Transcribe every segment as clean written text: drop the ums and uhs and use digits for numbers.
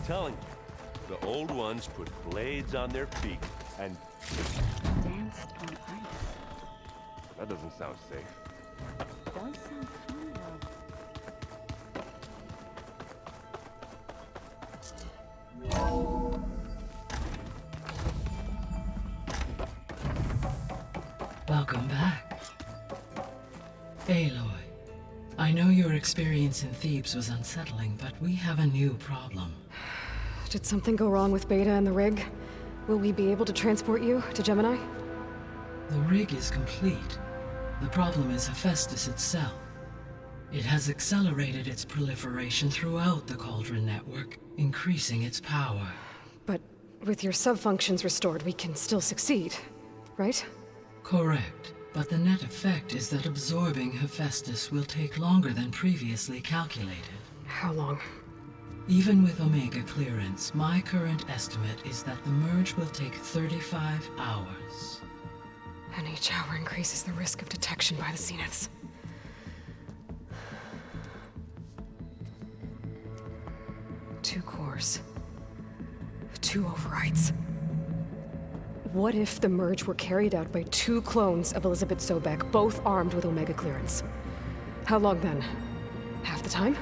telling you, the old ones put blades on their feet and Danced on ice. that doesn't sound safe. Does sound fun, though. Welcome back. Aloy, I know your experience in Thebes was unsettling, but we have a new problem. Did something go wrong with Beta and the rig? Will we be able to transport you to Gemini? The rig is complete. The problem is Hephaestus itself. It has accelerated its proliferation throughout the Cauldron network, increasing its power. But with your sub-functions restored, we can still succeed, right? Correct, but the net effect is that absorbing Hephaestus will take longer than previously calculated. How long? Even with Omega clearance, my current estimate is that the merge will take 35 hours. And each hour increases the risk of detection by the Zeniths. Two cores. Two overrides. What if the merge were carried out by two clones of Elizabeth Sobek, both armed with Omega clearance? How long then? Half the time?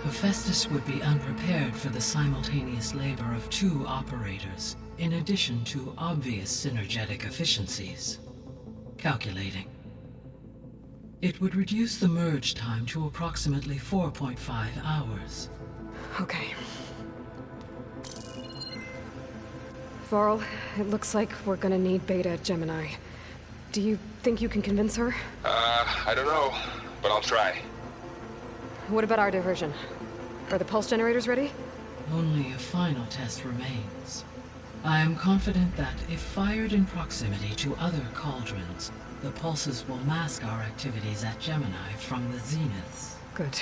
Hephaestus would be unprepared for the simultaneous labor of two operators, in addition to obvious synergetic efficiencies. Calculating. It would reduce the merge time to approximately 4.5 hours. Okay. Varl, it looks like we're gonna need Beta at Gemini. Do you think you can convince her? I don't know, but I'll try. What about our diversion? Are the pulse generators ready? Only a final test remains. I am confident that if fired in proximity to other cauldrons, the pulses will mask our activities at Gemini from the Zeniths. Good.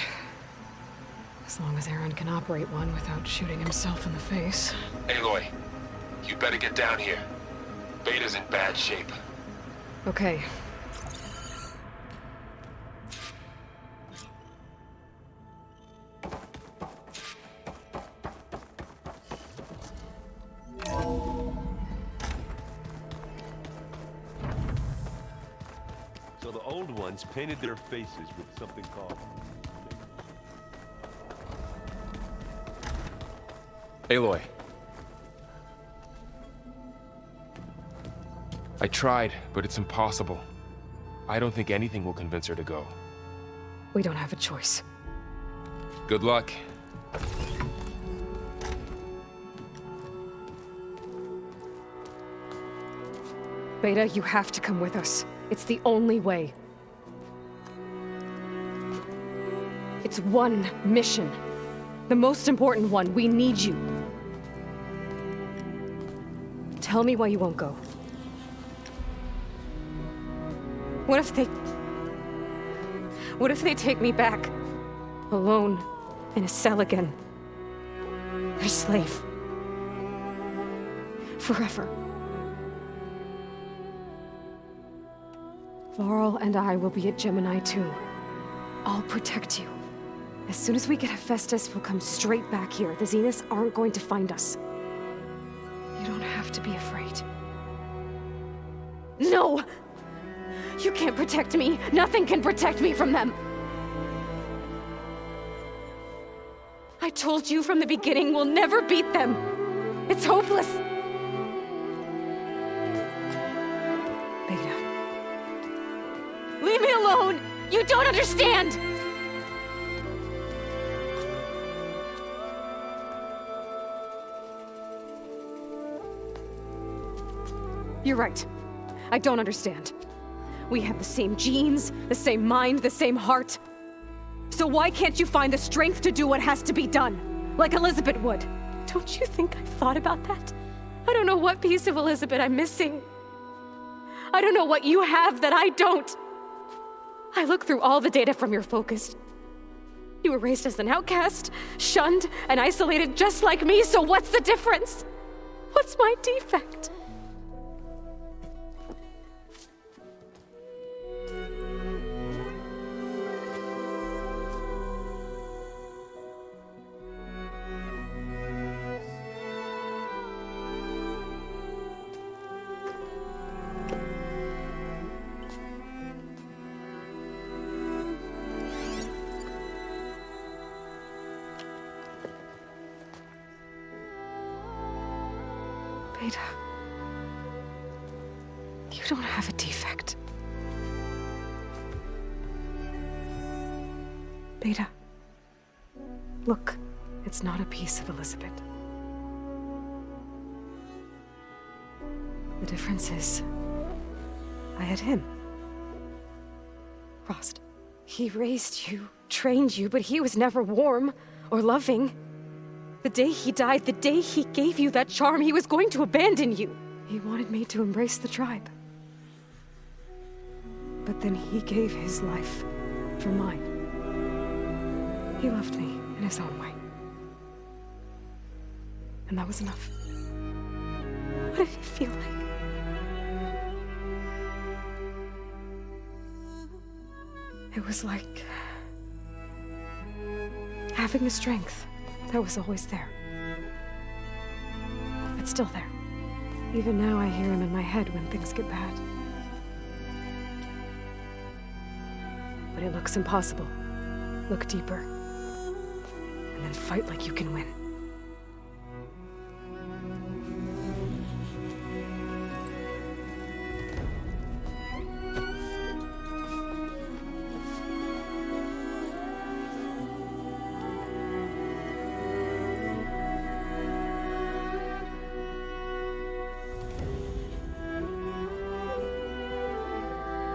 As long as Aaron can operate one without shooting himself in the face. Aloy, you better get down here. Beta's in bad shape. Okay. so the old ones painted their faces with something called Aloy. I tried, but it's impossible. I don't think anything will convince her to go. We don't have a choice. Good luck. Beta, you have to come with us. It's the only way. It's one mission. The most important one. We need you. Tell me why you won't go. What if they take me back? Alone, in a cell again. A slave. Forever. Varl and I will be at Gemini too. I'll protect you. As soon as we get Hephaestus, we'll come straight back here. The Zeniths aren't going to find us. You don't have to be afraid. No! You can't protect me. Nothing can protect me from them. I told you from the beginning we'll never beat them. It's hopeless. Beta. Leave me alone! You don't understand! You're right. I don't understand. We have the same genes, the same mind, the same heart. So why can't you find the strength to do what has to be done? Like Elizabeth would. Don't you think I've thought about that? I don't know what piece of Elizabeth I'm missing. I don't know what you have that I don't. I look through all the data from your focus. You were raised as an outcast, shunned, and isolated just like me, so what's the difference? What's my defect? You don't have a defect. Beta. Look, it's not a piece of Elizabeth. The difference is, I had him. Frost. He raised you, trained you, but he was never warm or loving. The day he died, the day he gave you that charm, he was going to abandon you. He wanted me to embrace the tribe. But then he gave his life for mine. He loved me in his own way. And that was enough. What did it feel like? It was like having the strength that was always there. It's still there. Even now I hear him in my head when things get bad. But it looks impossible. Look deeper. And then fight like you can win.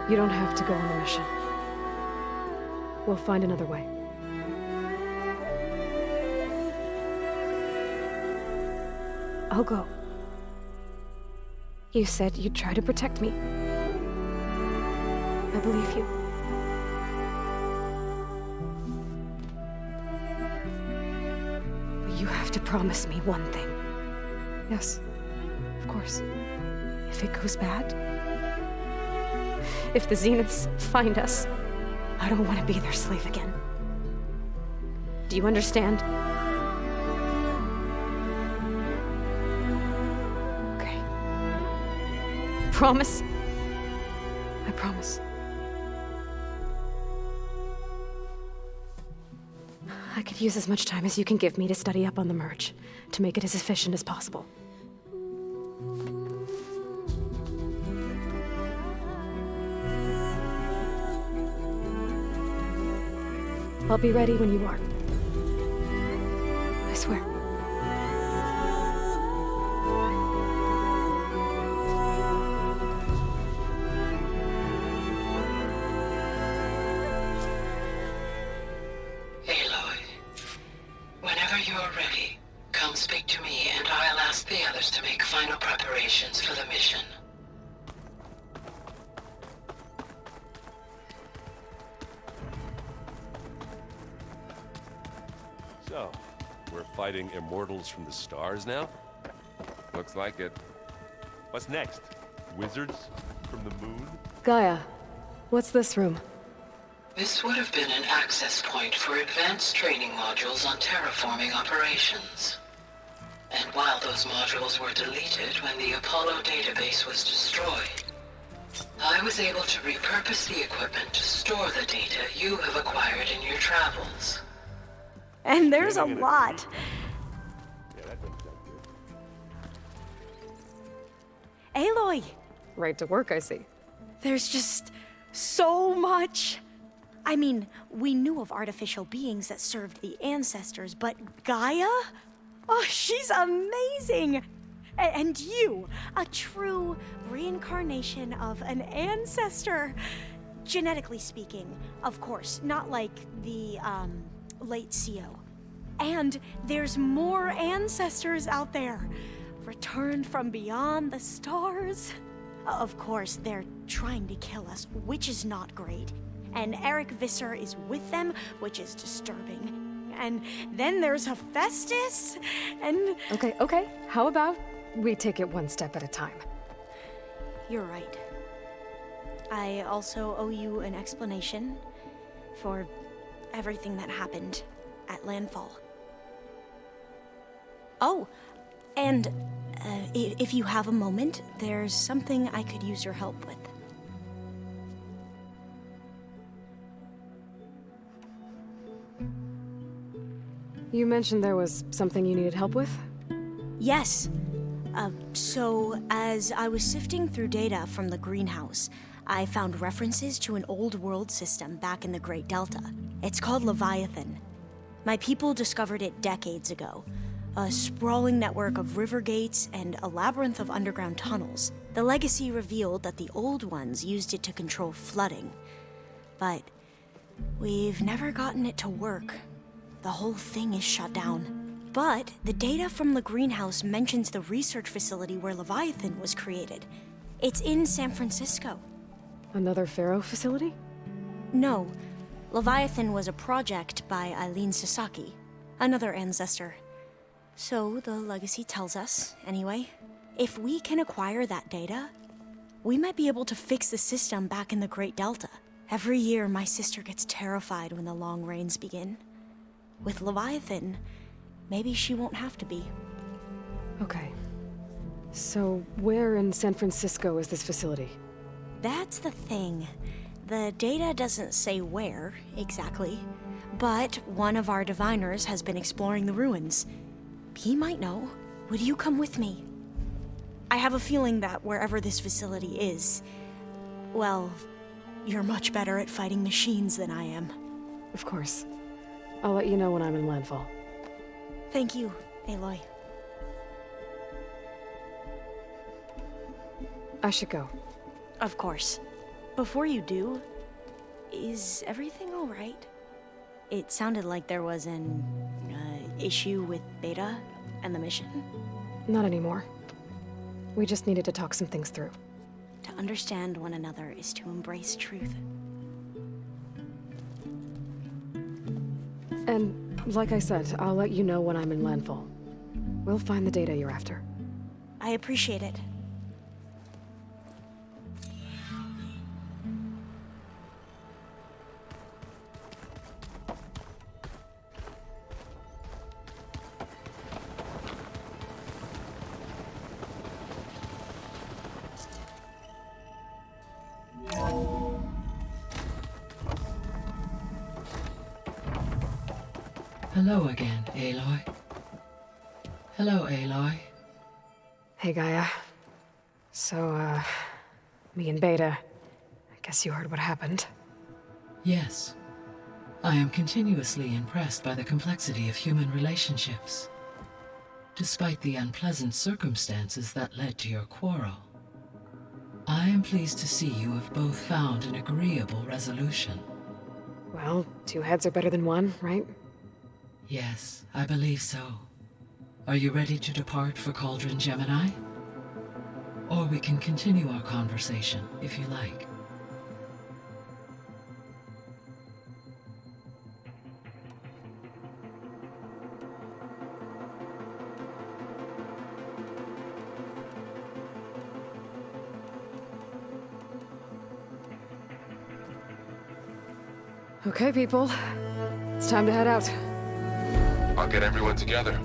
You don't have to go on the mission. We'll find another way. I'll go. You said you'd try to protect me. I believe you. But you have to promise me one thing. Yes, of course. If it goes bad, if the Zeniths find us, I don't want to be their slave again. Do you understand? Okay. Promise? I promise. I could use as much time as you can give me to study up on the merge, to make it as efficient as possible. I'll be ready when you are. I swear. Aloy, whenever you're ready, come speak to me and I'll ask the others to make final preparations for the mission. So, we're fighting immortals from the stars now? Looks like it. What's next? Wizards from the moon? Gaia, what's this room? This would have been an access point for advanced training modules on terraforming operations. And while those modules were deleted when the Apollo database was destroyed, I was able to repurpose the equipment to store the data you have acquired in your travels. And there's a lot. Yeah, that doesn't sound good. Aloy, Right to work, I see. there's just so much. I mean, we knew of artificial beings that served the ancestors, but Gaia? Oh, she's amazing. And you, a true reincarnation of an ancestor. Genetically speaking, of course, not like the, late CO. And there's more ancestors out there, returned from beyond the stars. Of course, they're trying to kill us, which is not great. And Eric Visser is with them, which is disturbing. And then there's Hephaestus, and... Okay. How about we take it one step at a time? You're right. I also owe you an explanation for everything that happened at Landfall. Oh, and if you have a moment, there's something I could use your help with. You mentioned there was something you needed help with? Yes. So, as I was sifting through data from the greenhouse, I found references to an old world system back in the Great Delta. It's called Leviathan. My people discovered it decades ago. A sprawling network of river gates and a labyrinth of underground tunnels. The legacy revealed that the old ones used it to control flooding. But we've never gotten it to work. The whole thing is shut down. But the data from the greenhouse mentions the research facility where Leviathan was created. It's in San Francisco. Another Pharaoh facility? No, Leviathan was a project by Eileen Sasaki, another ancestor. So the legacy tells us, anyway. If we can acquire that data, we might be able to fix the system back in the Great Delta. Every year, my sister gets terrified when the long rains begin. With Leviathan, maybe she won't have to be. Okay. So, where in San Francisco is this facility? That's the thing. The data doesn't say where, exactly. But one of our diviners has been exploring the ruins. He might know. Would you come with me? I have a feeling that wherever this facility is, well, you're much better at fighting machines than I am. Of course. I'll let you know when I'm in landfall. Thank you, Aloy. I should go. Of course. Before you do, is everything all right? It sounded like there was an issue with Beta and the mission. Not anymore. We just needed to talk some things through. To understand one another is to embrace truth. And, like I said, I'll let you know when I'm in landfall. We'll find the data you're after. I appreciate it. Hello again, Aloy. Hello, Aloy. Hey, Gaia. So, me and Beta, I guess you heard what happened. Yes. I am continuously impressed by the complexity of human relationships. Despite the unpleasant circumstances that led to your quarrel, I am pleased to see you have both found an agreeable resolution. Well, two heads are better than one, right? Yes, I believe so. Are you ready to depart for Cauldron Gemini? Or we can continue our conversation, if you like. Okay, people. It's time to head out. I'll get everyone together.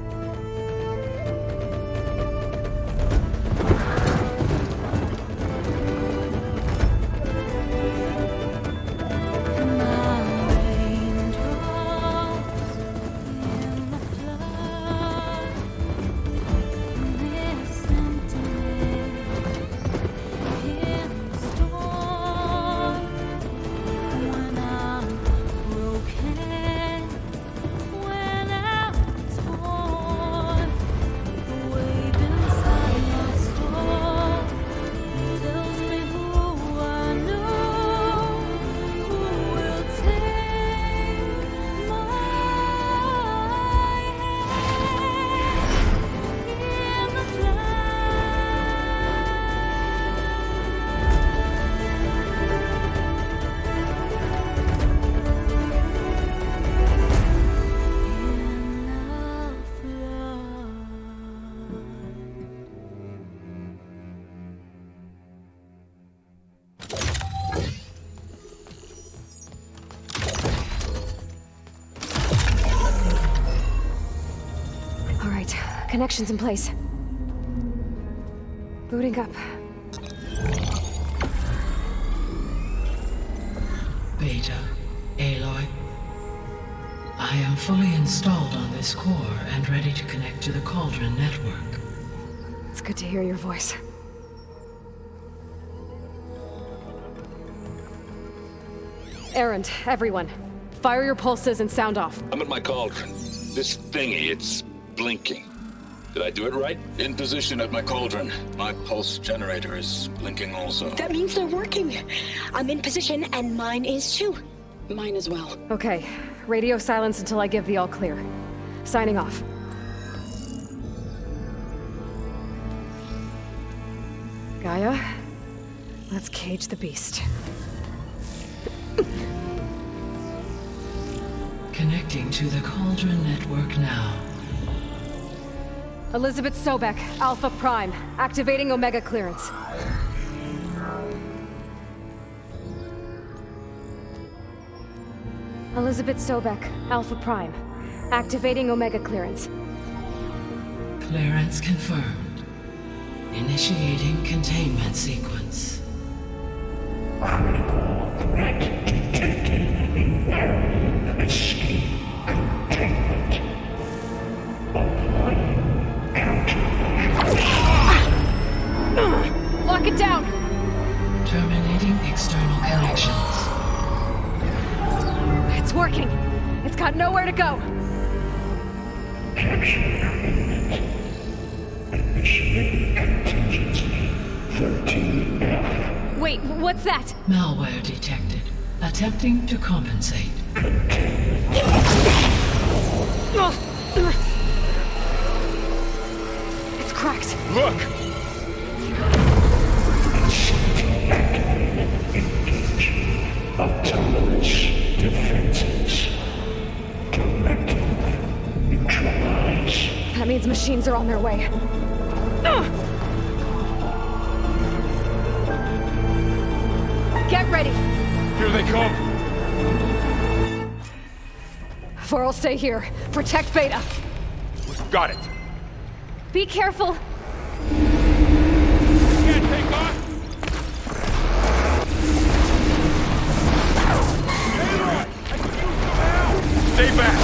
Connections in place. Booting up. Beta, Aloy. I am fully installed on this core and ready to connect to the Cauldron network. It's Good to hear your voice. Errand, everyone. Fire your pulses and sound off. I'm at my cauldron. This thingy, it's blinking. Did I do it right? In position at my cauldron. My pulse generator is blinking also. That means they're working. I'm in position, and mine is too. Mine as well. Okay. Radio silence until I give the all clear. Signing off. Gaia, let's cage the beast. Connecting to the Cauldron network now. Elizabeth Sobek, Alpha Prime, activating Omega clearance. Elizabeth Sobek, Alpha Prime, activating Omega clearance. Clearance confirmed. Initiating containment sequence. Critical threat detected. Imperative escape containment. Applying countermeasures. Lock it down! Terminating external connections. It's working! It's got nowhere to go! Capture imminent. Initiating contingency 13F. Wait, what's that? Malware detected. Attempting to compensate. It's cracked. Look! Engage. Autonomous defenses. Directive. Neutralize. That means machines are on their way. Get ready! Here they come! Vor'll stay here. Protect Beta. Got it! Be careful! Can't take off! Aloy! I can use some help! Stay back!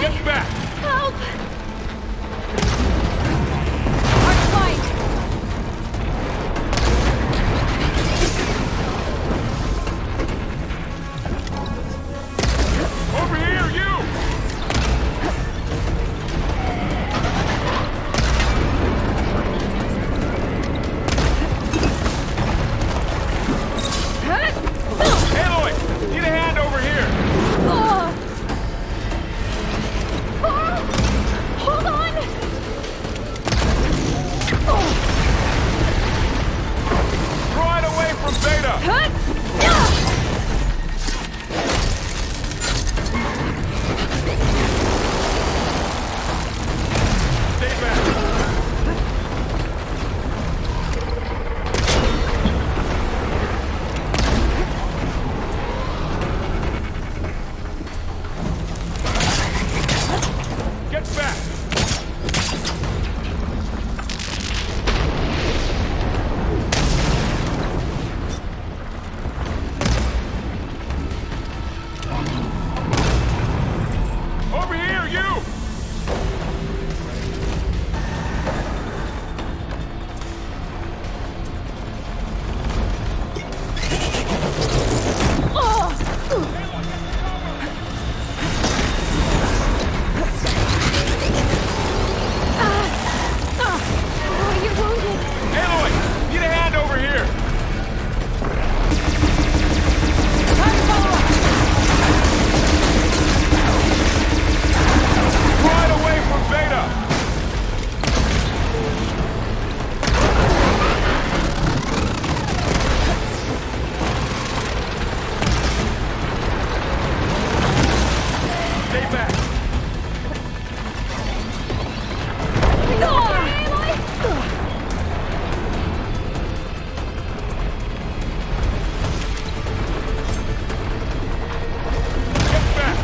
Get back! Help! Arc flight! Over here, you! Aloy! Need a hand over here! Hold on! Right away from Beta! Stay back! Get back! Over here, you! You're wounded! Aloy! Need a hand over here! Right away from Beta! Stay back! Get back!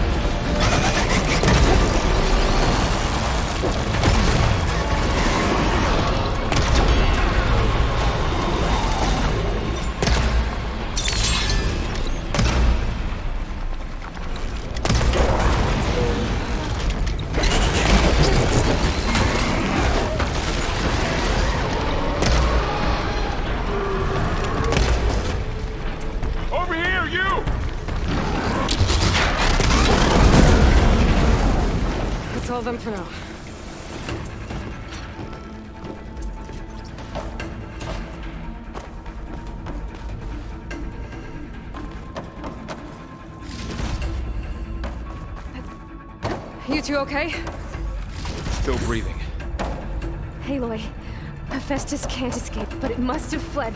of them for now. You two okay? Still breathing. Aloy, Hephaestus can't escape, but it must have fled.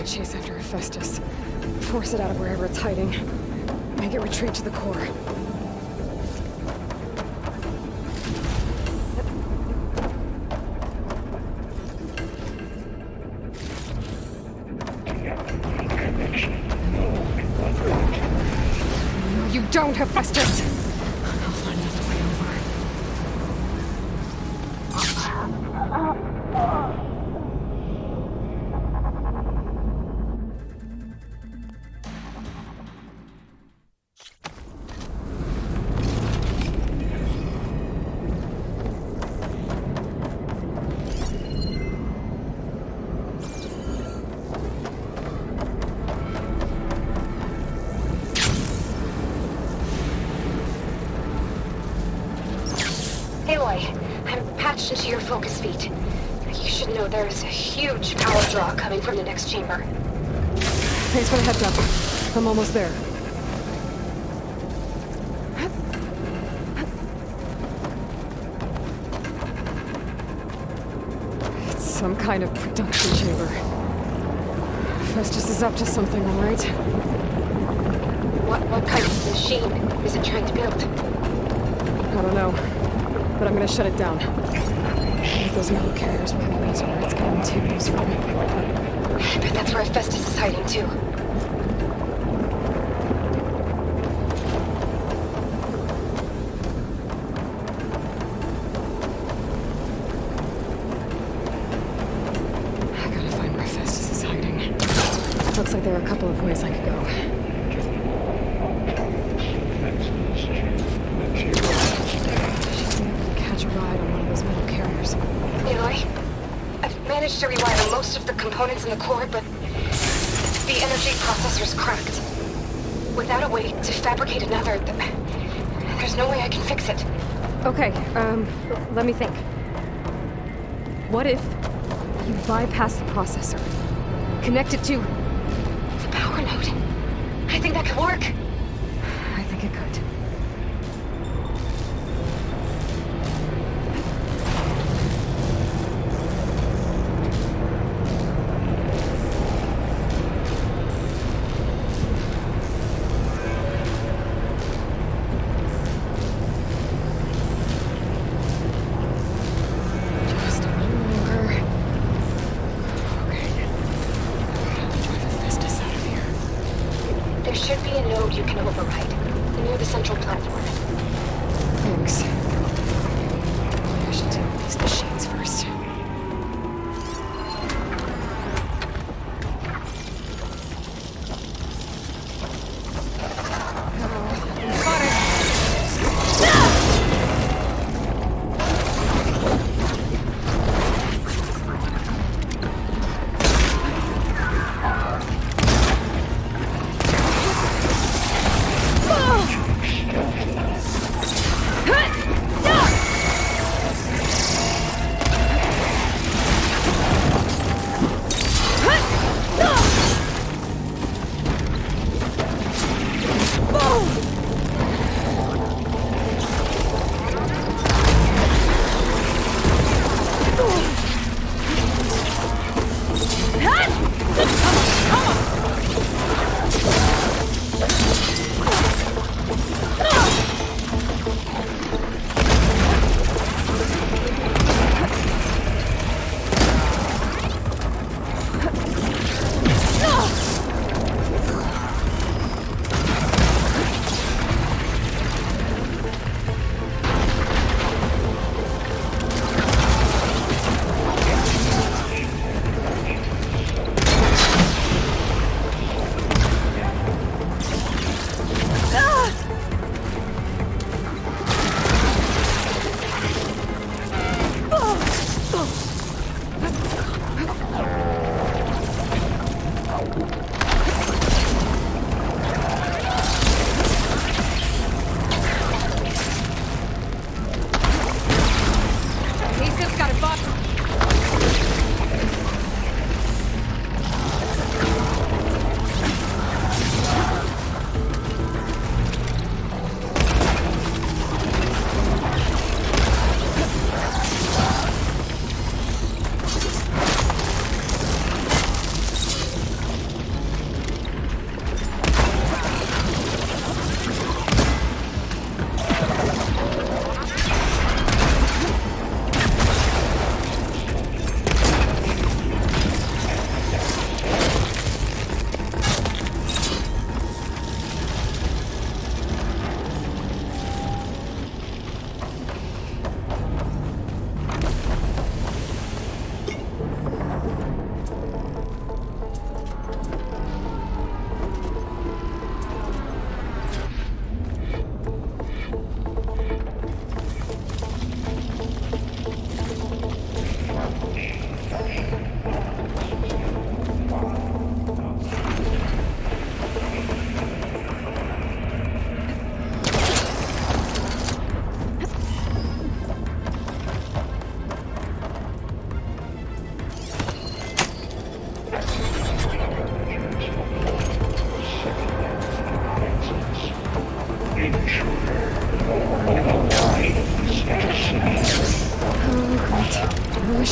Chase after Hephaestus. Force it out of wherever it's hiding. Make it retreat to the core. No, you don't, Hephaestus! I'll find another way over. Aloy, I'm patched into your focus feed. You should know there's a huge power draw coming from the next chamber. Thanks for the heads up. I'm almost there. It's some kind of production chamber. Festus is up to something, all right? What kind of machine is it trying to build? I don't know, but I'm gonna shut it down. If those metal carriers were always where it's getting materials from. I bet that's where Hephaestus is hiding too. I gotta find where Hephaestus is hiding. Looks like there are a couple of ways I could go. Catch a ride on one of those metal carriers. Aloy, I've managed to rewire most of the components in the core, but the energy processor's cracked. Without a way to fabricate another, there's no way I can fix it. Okay, let me think. What if you bypass the processor? Connect it to The power node. I think that could work. I think it could. Just a little longer. Okay. Drive Hephaestus out of here. There should be a node you can override, near the central platform. Thanks. I should deal with these machines first.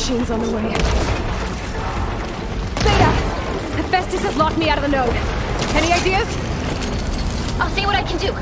machines on the way. Beta! Hephaestus has locked me out of the node. Any ideas? I'll see what I can do.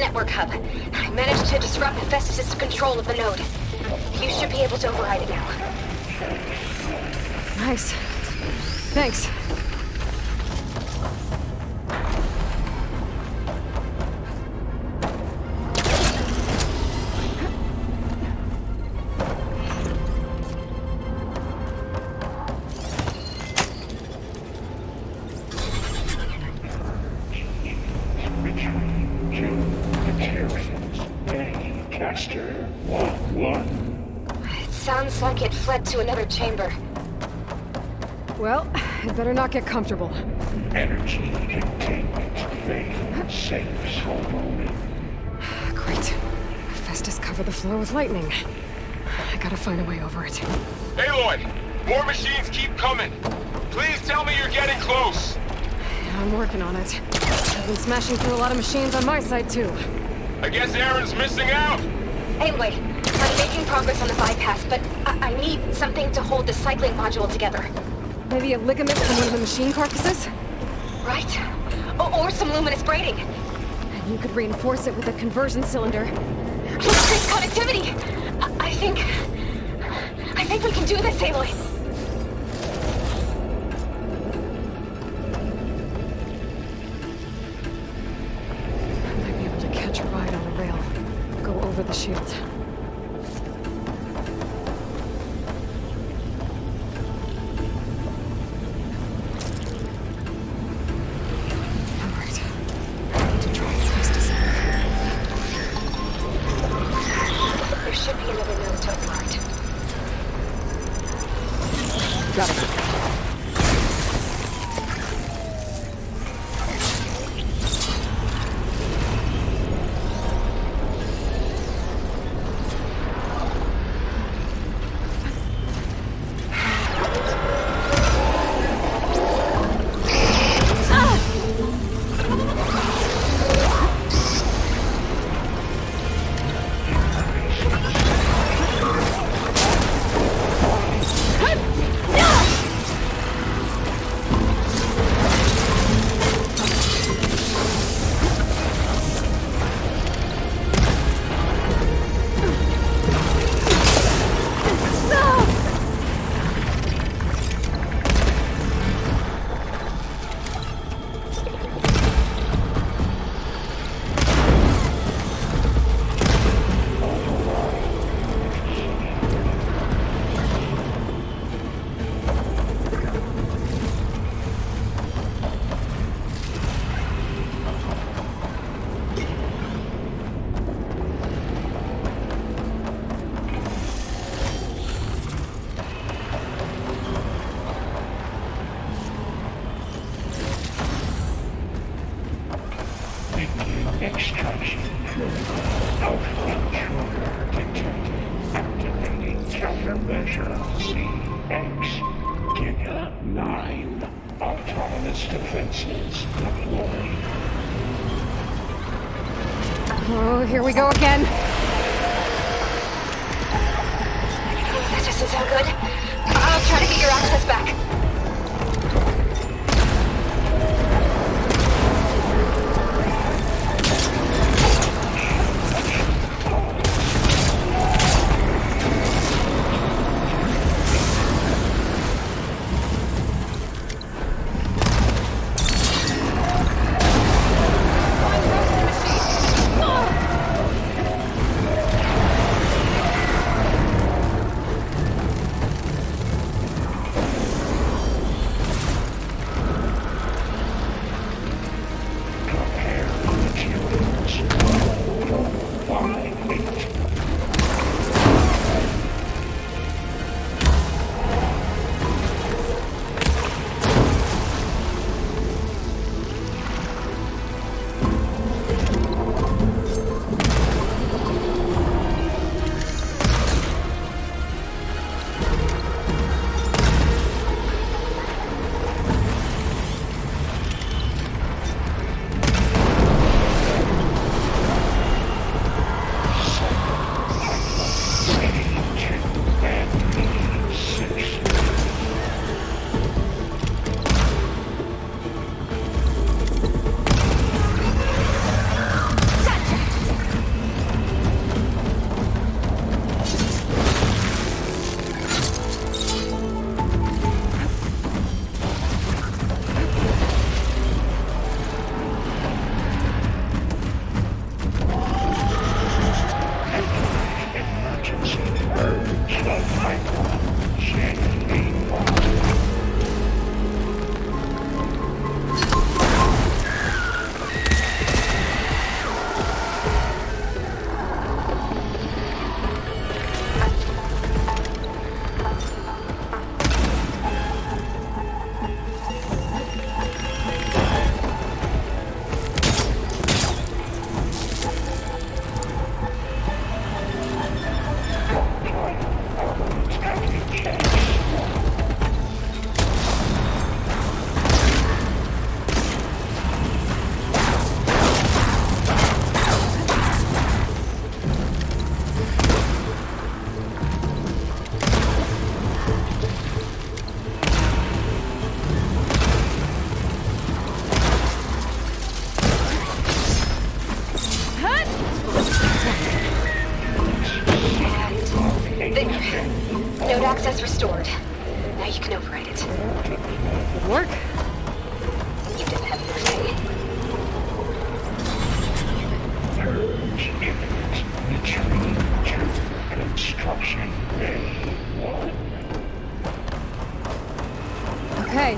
network hub. I managed to disrupt Hephaestus' control of the node. You should be able to override it now. Nice. Thanks. It sounds like it fled to another chamber. Well, it better not get comfortable. Energy containment failed. Safe for a moment. Great. Hephaestus covered the floor with lightning. I gotta find a way over it. Aloy! More machines keep coming! Please tell me you're getting close! Yeah, I'm working on it. I've been smashing through a lot of machines on my side, too. I guess Aaron's missing out! Anyway, I'm making progress on the bypass, but I need something to hold the cycling module together. Maybe a ligament from one of the machine carcasses? Right. Or some luminous braiding. And you could reinforce it with a conversion cylinder. Let's increase connectivity! I think we can do this, Aloy. I might be able to catch a ride on a rail. Go over the shield. Alright. I need to draw Hephaestus out. Got it. Extraction. Alpha intruder detected. Activating countermeasure. CX. Giga 9. Autonomous defenses deployed. Oh, here we go again. That doesn't sound good. I'll try to get your access back. Node access restored. Now you can override it. Good work. You didn't have your say. Purge imminent. Retreat to construction bay 1. Okay.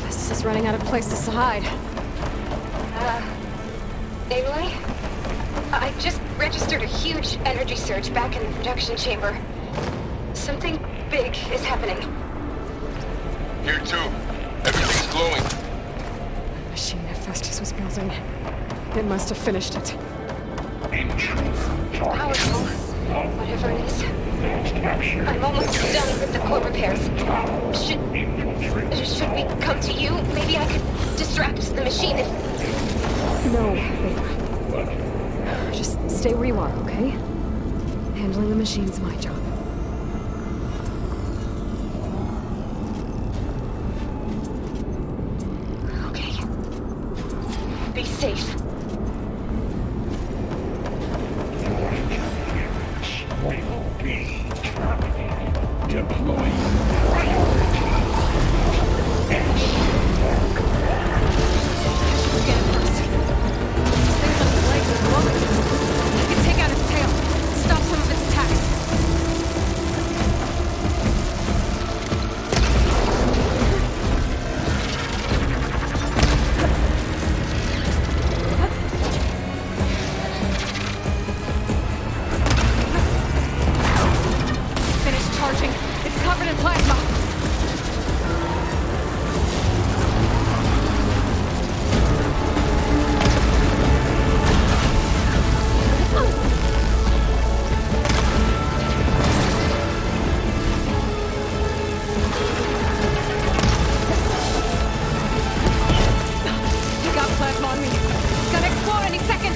This is running out of places to hide. Aloy? I just registered a huge energy surge back in the production chamber. Something big is happening. Here too. Everything's glowing. The machine Hephaestus was building. It must have finished it. Powerful. Whatever it is. I'm almost done with the core repairs. Should we come to you? Maybe I could distract the machine if... No, Ava. Just stay where you are, okay? Handling the machine's my job. Okay. Be safe. Will be terminated. Deploying priority. Scan it first. Things on its legs at the moment. I can take out its tail. Stop some of its attacks. Finish charging. It's covered in plasma. You got plasma on me. It's gonna explode any second.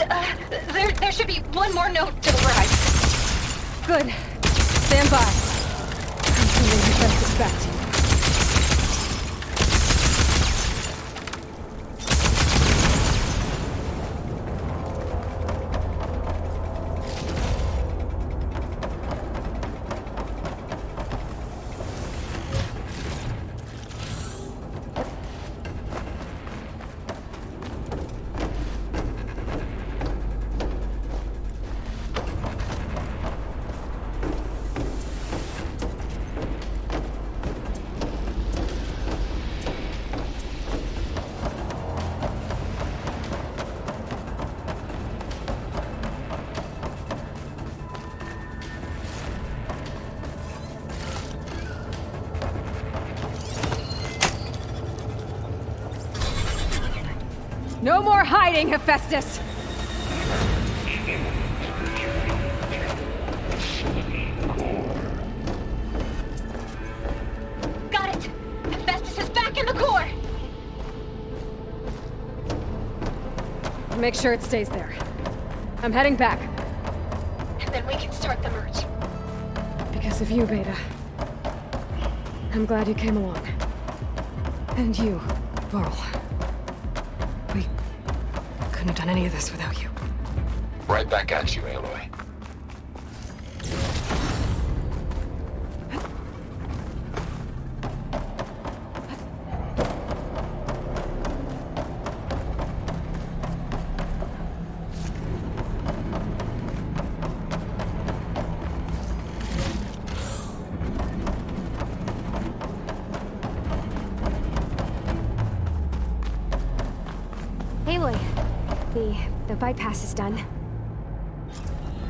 There should be one more note to the ride. Good. Stand by. I'm sending Hephaestus back to you. No more hiding, Hephaestus! Got it! Hephaestus is back in the core! Make sure it stays there. I'm heading back. And then we can start the merge. Because of you, Beta. I'm glad you came along. And you, Varl. We couldn't have done any of this without you. Right back at you, Aloy. Aloy, the bypass is done.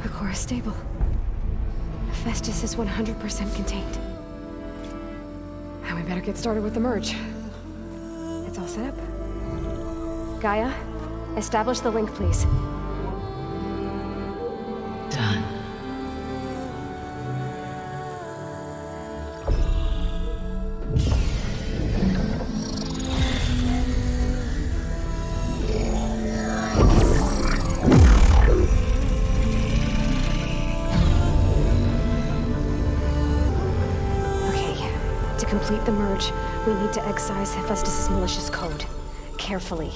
The core is stable. Hephaestus is 100% contained. And we better get started with the merge. It's all set up. Gaia, establish the link, please. Done. To complete the merge, we need to excise Hephaestus' malicious code. Carefully.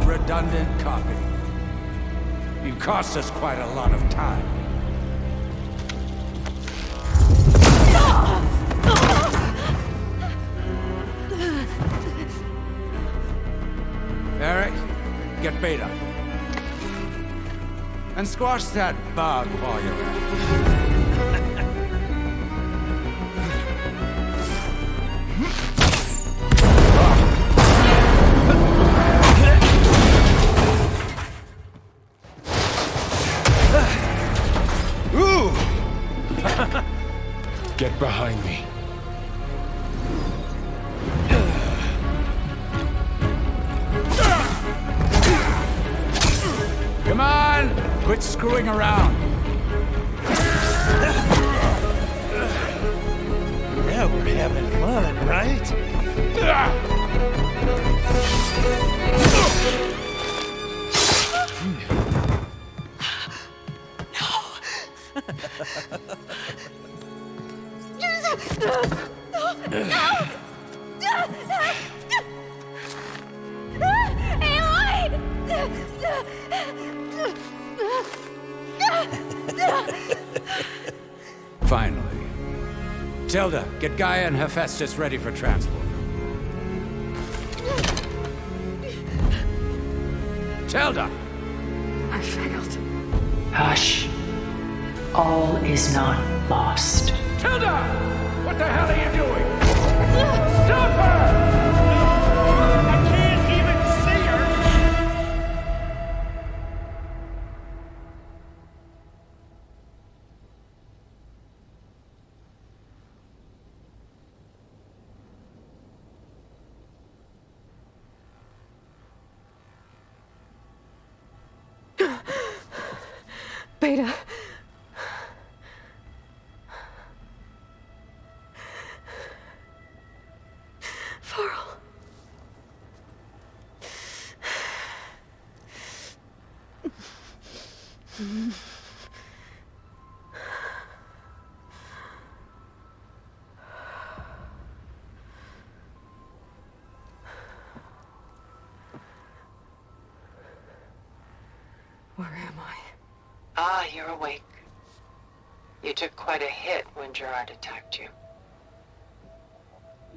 Redundant copy. You cost us quite a lot of time. Eric, get Beta. And squash that bug while you're at it. Get behind me. Come on! Quit screwing around. Yeah, we're having fun, right? Tilda, get Gaia and Hephaestus ready for transport. Tilda! I failed. Hush. All is not lost. Tilda! What the hell are you doing? Stop her! I can't even see her! Beta. Farrell. Where am I? Ah, you're awake. You took quite a hit when Gerard attacked you.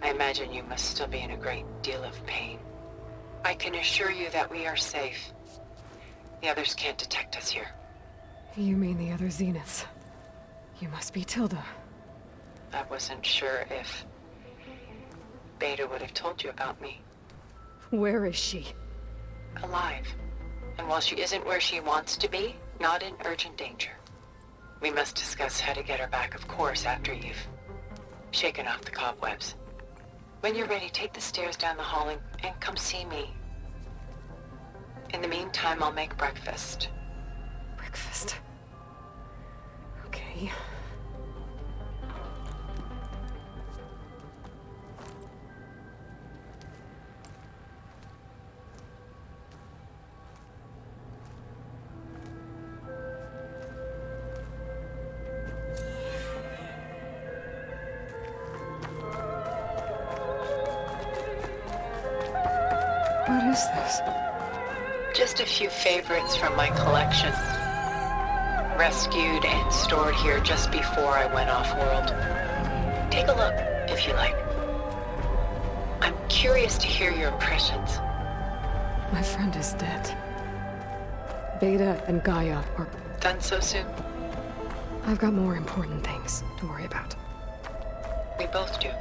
I imagine you must still be in a great deal of pain. I can assure you that we are safe. The others can't detect us here. You mean the other Zeniths? You must be Tilda. I wasn't sure if Beta would have told you about me. Where is she? Alive. And while she isn't where she wants to be, not in urgent danger. We must discuss how to get her back, of course, after you've shaken off the cobwebs. When you're ready, take the stairs down the hall and come see me. In the meantime, I'll make breakfast. Breakfast. Okay. What is this? Just a few favorites from my collection. Rescued and stored here just before I went off-world. Take a look, if you like. I'm curious to hear your impressions. My friend is dead. Beta and Gaia are... Done so soon? I've got more important things to worry about. We both do.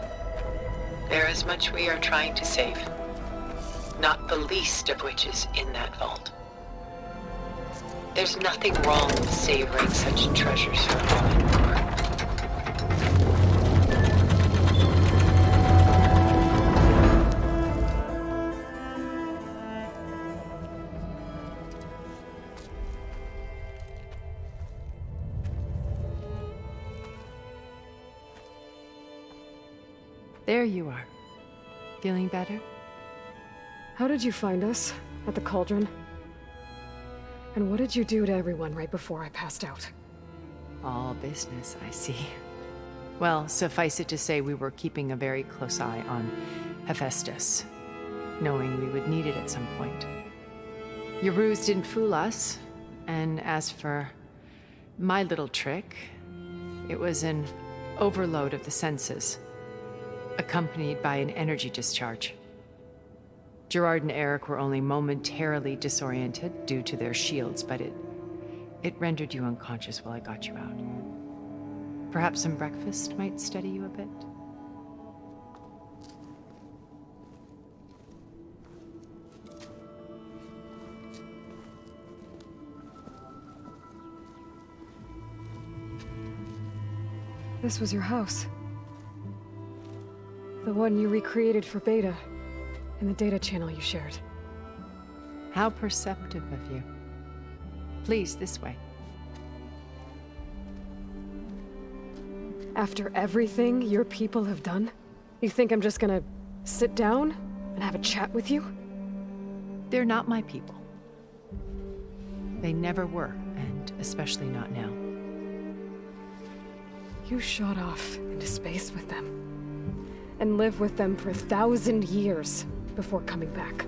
There is much we are trying to save. Not the least of which is in that vault. There's nothing wrong with savoring such treasures for a moment more. There you are. Feeling better? How did you find us? At the cauldron? And what did you do to everyone right before I passed out? All business, I see. Well, suffice it to say we were keeping a very close eye on Hephaestus, knowing we would need it at some point. Your ruse didn't fool us, and as for my little trick, it was an overload of the senses, accompanied by an energy discharge. Gerard and Eric were only momentarily disoriented due to their shields, but it rendered you unconscious while I got you out. Perhaps some breakfast might steady you a bit? This was your house. The one you recreated for Beta. In the data channel you shared. How perceptive of you. Please, this way. After everything your people have done, you think I'm just gonna sit down and have a chat with you? They're not my people. They never were, and especially not now. You shot off into space with them, and lived with them for 1,000 years before coming back.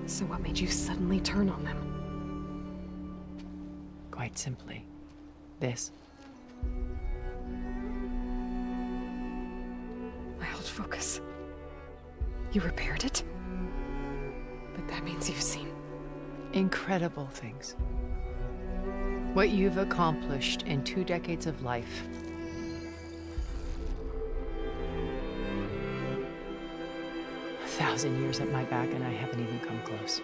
So what made you suddenly turn on them? Quite simply, this. focus. You repaired it? But that means you've seen incredible things. What you've accomplished in 2 decades of life. A 1,000 years at my back and I haven't even come close.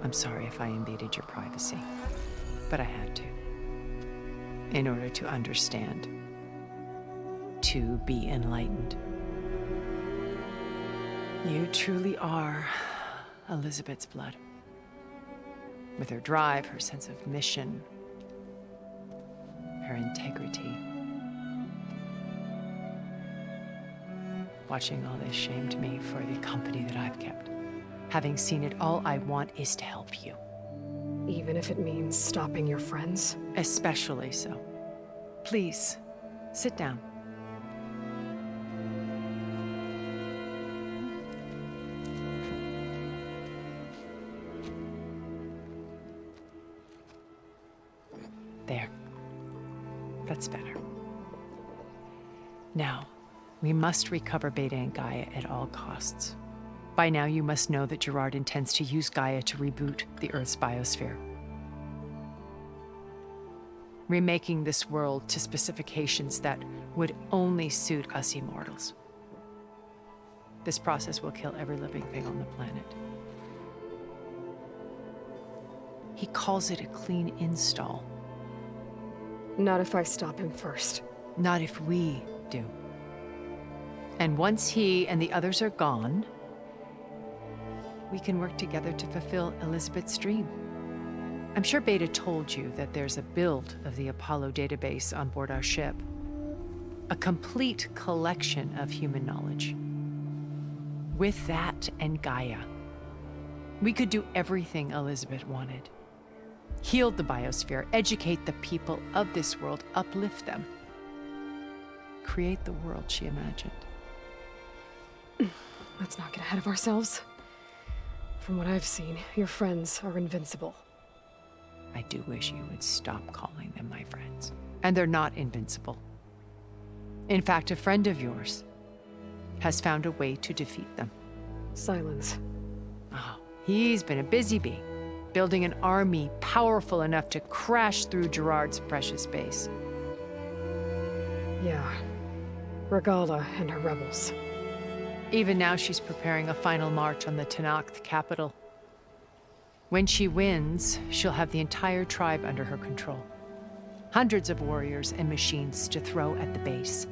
I'm sorry if I invaded your privacy, but I had to. In order to understand. To be enlightened. You truly are Elizabeth's blood. With her drive, her sense of mission, her integrity. Watching all this shamed me for the company that I've kept. Having seen it, all I want is to help you. even if it means stopping your friends? Especially so. Please, sit down. There. That's better. Now, we must recover Beta and Gaia at all costs. By now, you must know that Gerard intends to use Gaia to reboot the Earth's biosphere. Remaking this world to specifications that would only suit us immortals. This process will kill every living thing on the planet. He calls it a clean install. Not if I stop him first. Not if we do. And once he and the others are gone, we can work together to fulfill Elizabeth's dream. I'm sure Beta told you that there's a build of the Apollo database on board our ship. A complete collection of human knowledge. With that and Gaia, we could do everything Elizabeth wanted. Heal the biosphere, educate the people of this world, uplift them. Create the world she imagined. Let's not get ahead of ourselves. From what I've seen, your friends are invincible. I do wish you would stop calling them my friends. And they're not invincible. In fact, a friend of yours has found a way to defeat them. Silence. Oh, he's been a busy bee, building an army powerful enough to crash through Gerard's precious base. Yeah. Regala and her rebels. Even now, she's preparing a final march on the Tenakth capital. When she wins, she'll have the entire tribe under her control. Hundreds of warriors and machines to throw at the base.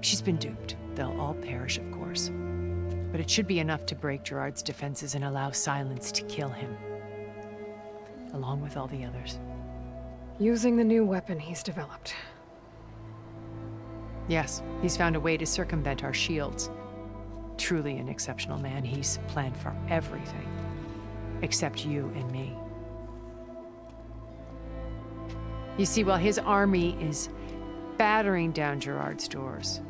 She's been duped. They'll all perish, of course. But it should be enough to break Gerard's defenses and allow Silence to kill him. Along with all the others. Using the new weapon he's developed. Yes, he's found a way to circumvent our shields. Truly an exceptional man. He's planned for everything. Except you and me. You see, while his army is battering down Gerard's doors,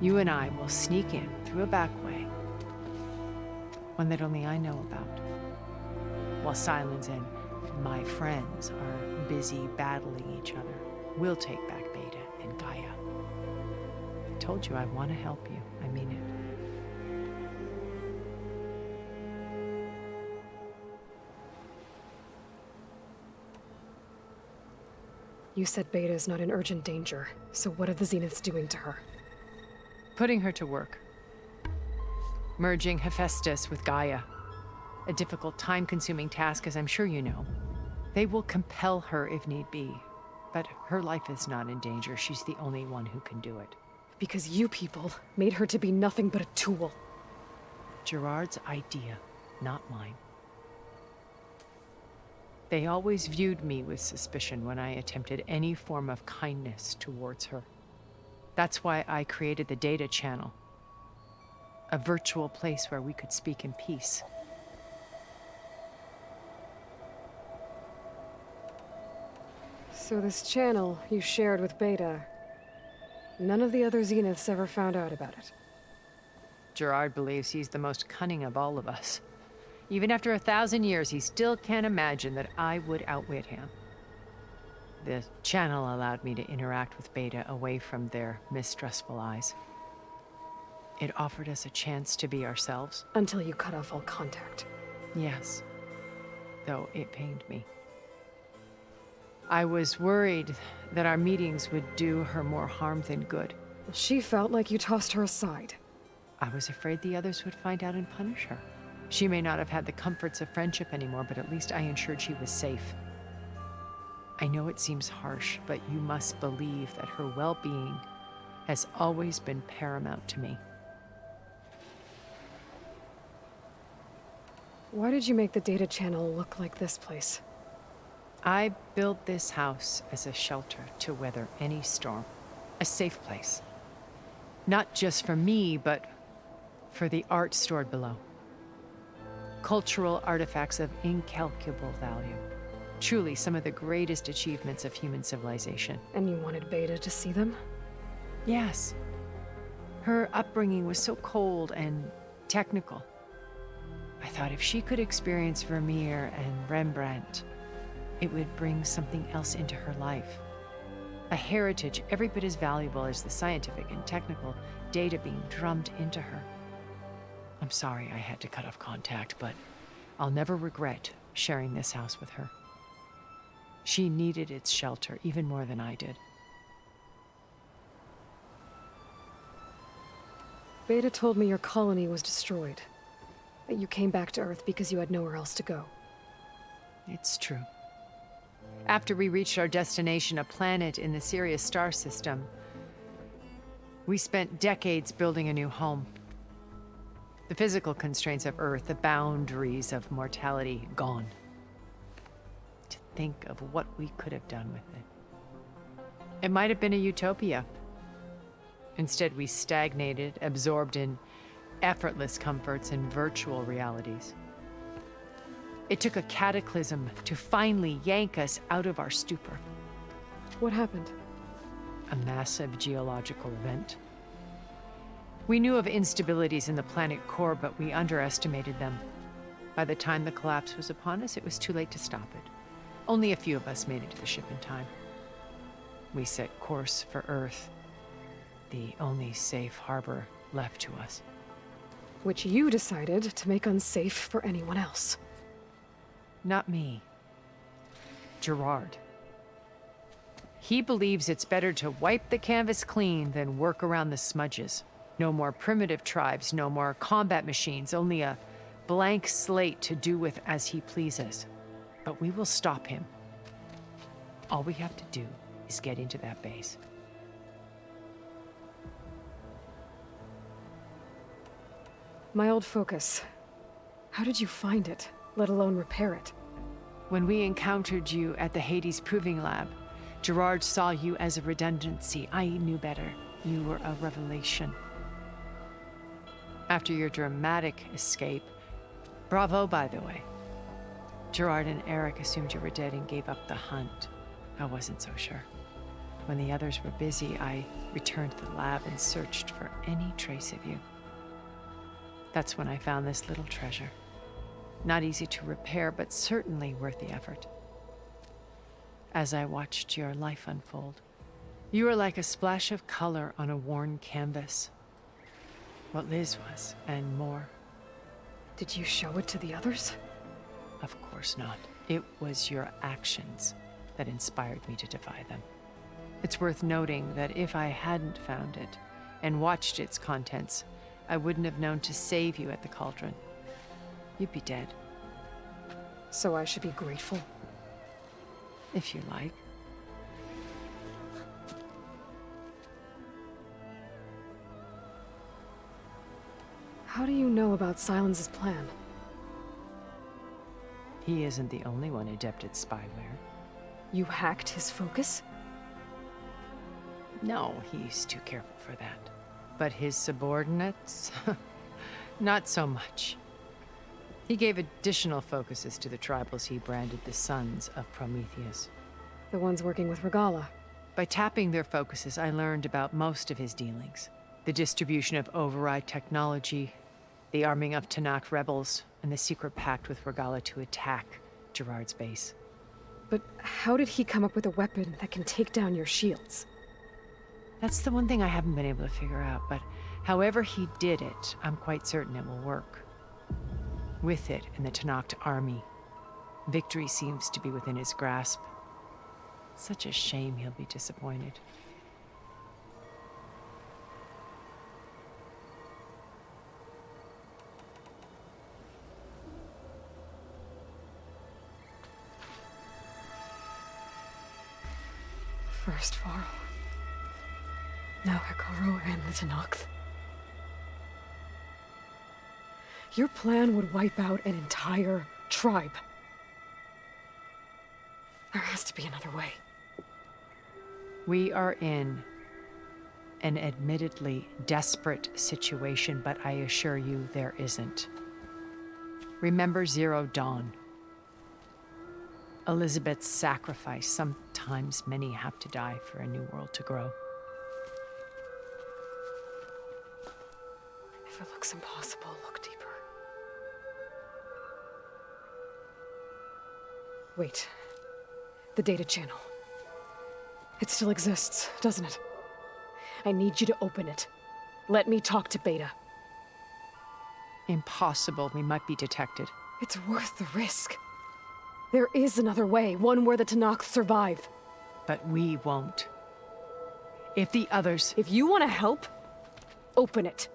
you and I will sneak in through a back way. One that only I know about. While Silence and my friends are busy battling each other, we'll take back Beta and Gaia. I told you I want to help you. I mean it. You said Beta's not in urgent danger, so what are the Zeniths doing to her? Putting her to work. Merging Hephaestus with Gaia. A difficult, time-consuming task, as I'm sure you know. They will compel her if need be. But her life is not in danger. She's the only one who can do it. Because you people made her to be nothing but a tool. Gerard's idea, not mine. They always viewed me with suspicion when I attempted any form of kindness towards her. That's why I created the data channel. A virtual place where we could speak in peace. So this channel you shared with Beta, none of the other Zeniths ever found out about it. Gerard believes he's the most cunning of all of us. Even after 1,000 years, he still can't imagine that I would outwit him. The channel allowed me to interact with Beta away from their mistrustful eyes. It offered us a chance to be ourselves. Until you cut off all contact. Yes, though it pained me. I was worried that our meetings would do her more harm than good. She felt like you tossed her aside. I was afraid the others would find out and punish her. She may not have had the comforts of friendship anymore, but at least I ensured she was safe. I know it seems harsh, but you must believe that her well-being has always been paramount to me. Why did you make the data channel look like this place? I built this house as a shelter to weather any storm. A safe place. Not just for me, but for the art stored below. Cultural artifacts of incalculable value. Truly some of the greatest achievements of human civilization. And you wanted Beta to see them? Yes. Her upbringing was so cold and technical. I thought if she could experience Vermeer and Rembrandt, it would bring something else into her life. A heritage every bit as valuable as the scientific and technical data being drummed into her. I'm sorry I had to cut off contact, but I'll never regret sharing this house with her. She needed its shelter even more than I did. Beta told me your colony was destroyed. That you came back to Earth because you had nowhere else to go. It's true. After we reached our destination, a planet in the Sirius star system, we spent decades building a new home. The physical constraints of Earth, the boundaries of mortality, gone. To think of what we could have done with it. It might have been a utopia. Instead, we stagnated, absorbed in effortless comforts and virtual realities. It took a cataclysm to finally yank us out of our stupor. What happened? A massive geological event. We knew of instabilities in the planet core, but we underestimated them. By the time the collapse was upon us, it was too late to stop it. Only a few of us made it to the ship in time. We set course for Earth, the only safe harbor left to us. Which you decided to make unsafe for anyone else. Not me. Gerard. He believes it's better to wipe the canvas clean than work around the smudges. No more primitive tribes, no more combat machines, only a blank slate to do with as he pleases. But we will stop him. All we have to do is get into that base. My old focus. How did you find it, let alone repair it? When we encountered you at the Hades Proving Lab, Gerard saw you as a redundancy. I knew better. You were a revelation. After your dramatic escape, bravo, by the way. Gerard and Eric assumed you were dead and gave up the hunt. I wasn't so sure. When the others were busy, I returned to the lab and searched for any trace of you. That's when I found this little treasure. Not easy to repair, but certainly worth the effort. As I watched your life unfold, you were like a splash of color on a worn canvas. What Liz was, and more. Did you show it to the others? Of course not. It was your actions that inspired me to defy them. It's worth noting that if I hadn't found it and watched its contents, I wouldn't have known to save you at the cauldron. You'd be dead. So I should be grateful? If you like. How do you know about Silence's plan? He isn't the only one adept at spyware. You hacked his focus? No, he's too careful for that. But his subordinates? Not so much. He gave additional focuses to the tribals he branded the Sons of Prometheus. The ones working with Regala. By tapping their focuses, I learned about most of his dealings. The distribution of override technology, the arming of Tanakh rebels, and the secret pact with Regala to attack Gerard's base. But how did he come up with a weapon that can take down your shields? That's the one thing I haven't been able to figure out, but however he did it, I'm quite certain it will work. With it in the Tenakth army, victory seems to be within his grasp. Such a shame he'll be disappointed. First Varl. Now Hekarro and the Tenakth. Your plan would wipe out an entire tribe. There has to be another way. We are in an admittedly desperate situation, but I assure you there isn't. Remember Zero Dawn. Elizabeth's sacrifice. Sometimes many have to die for a new world to grow. If it looks impossible, look deeper. Wait. The data channel. It still exists, doesn't it? I need you to open it. Let me talk to Beta. Impossible. We might be detected. It's worth the risk. There is another way, one where the Tenakth survive. But we won't. If the others... If you want to help, open it.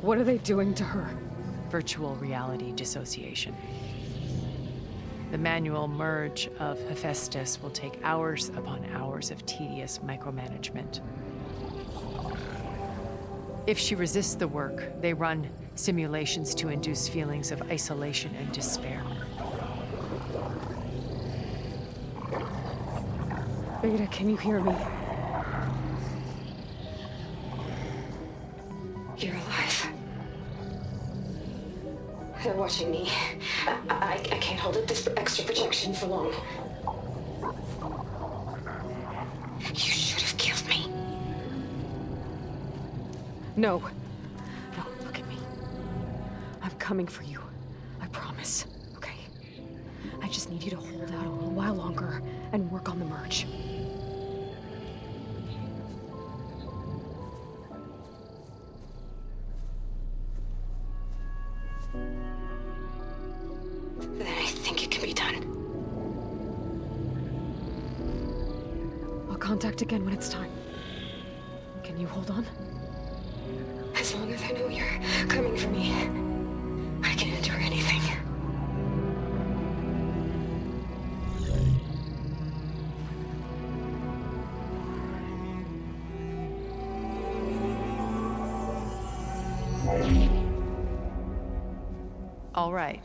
What are they doing to her? Virtual reality dissociation. The manual merge of Hephaestus will take hours upon hours of tedious micromanagement. If she resists the work, they run simulations to induce feelings of isolation and despair. Beta, can you hear me? You're alive. They're watching me. I can't hold up this extra protection for long. You should have killed me. No. No, look at me. I'm coming for you. I promise, okay? I just need you to hold out a little while longer and work on the merge. Then I think it can be done. I'll contact again when it's time. Can you hold on? As long as I know you're coming for me, I can endure anything. All right.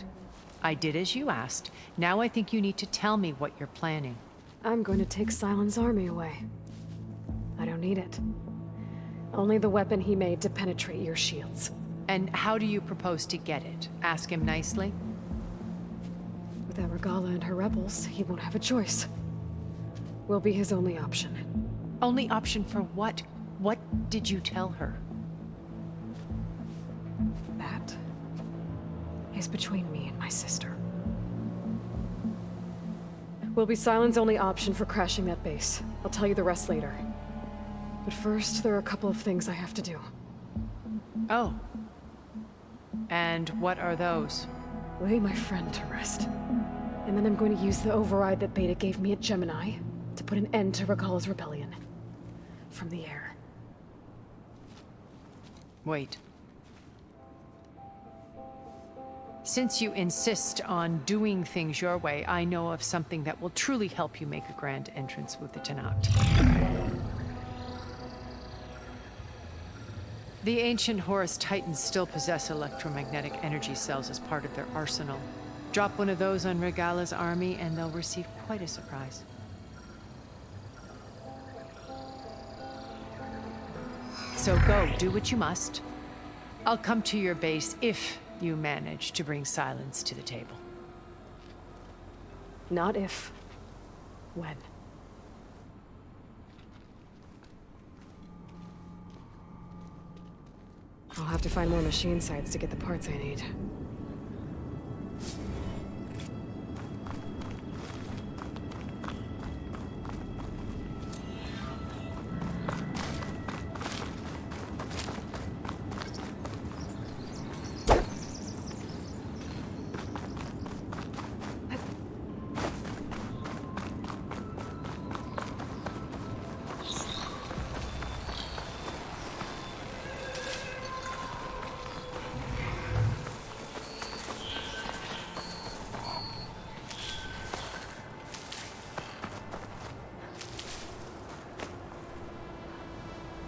I did as you asked. Now I think you need to tell me what you're planning. I'm going to take Sylens' army away. I don't need it. Only the weapon he made to penetrate your shields. And how do you propose to get it? Ask him nicely? Without Regala and her rebels, he won't have a choice. We'll be his only option. Only option for what? What did you tell her? That is between me and my sister. Will be Sylens' only option for crashing that base. I'll tell you the rest later. But first, there are a couple of things I have to do. Oh. And what are those? Lay my friend to rest. And then I'm going to use the override that Beta gave me at Gemini to put an end to Regala's rebellion. From the air. Wait. Since you insist on doing things your way, I know of something that will truly help you make a grand entrance with the Tenakth. The ancient Horus Titans still possess electromagnetic energy cells as part of their arsenal. Drop one of those on Regala's army, and they'll receive quite a surprise. So go, do what you must. I'll come to your base if you manage to bring silence to the table. Not if. When. I'll have to find more machine sites to get the parts I need.